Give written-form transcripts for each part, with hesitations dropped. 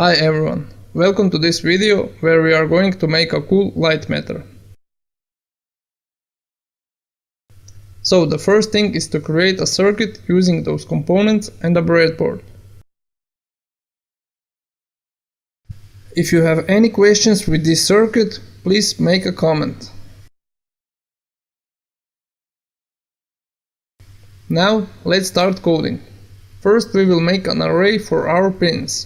Hi everyone, welcome to this video where we are going to make a cool light meter. So the first thing is to create a circuit using those components and a breadboard. If you have any questions with this circuit, please make a comment. Now let's start coding. First we will make an array for our pins.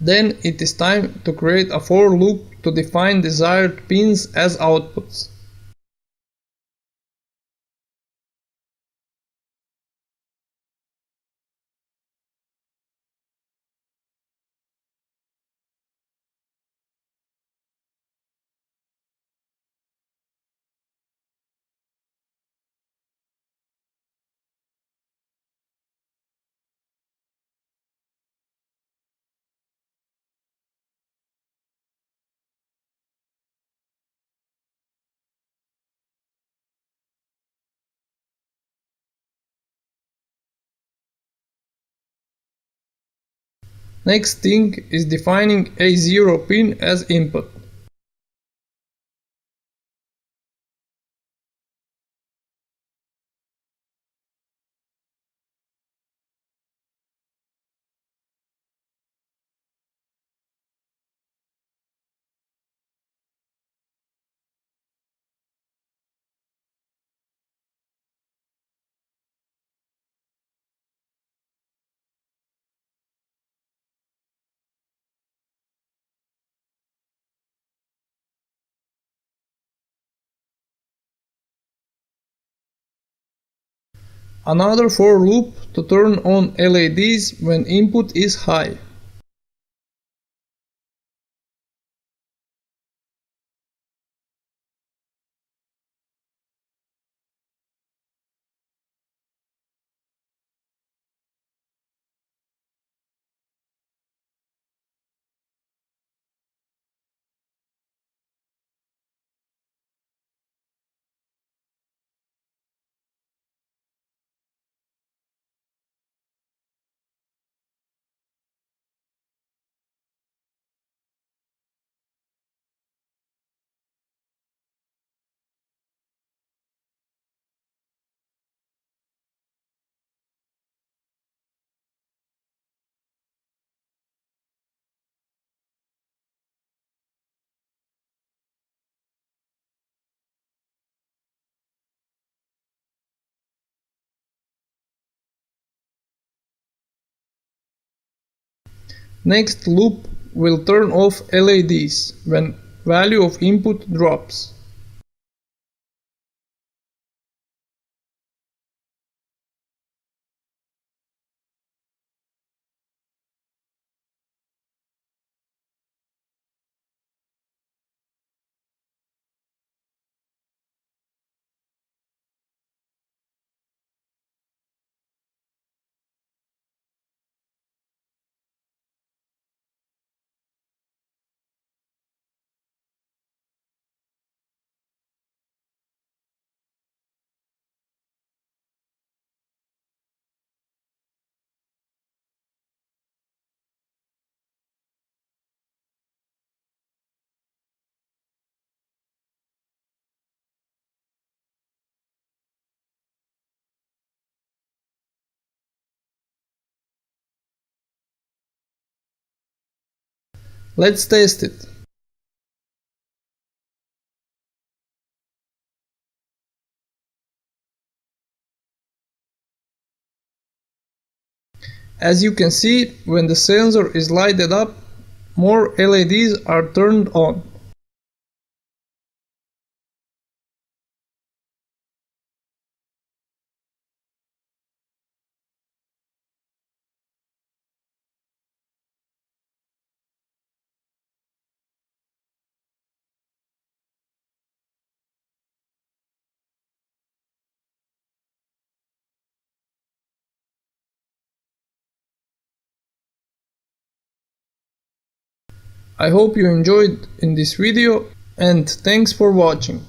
Then it is time to create a for loop to define desired pins as outputs. Next thing is defining A0 pin as input. Another for loop to turn on LEDs when input is high. Next loop will turn off LEDs when value of input drops. Let's test it. As you can see, when the sensor is lighted up, more LEDs are turned on. I hope you enjoyed in this video and thanks for watching.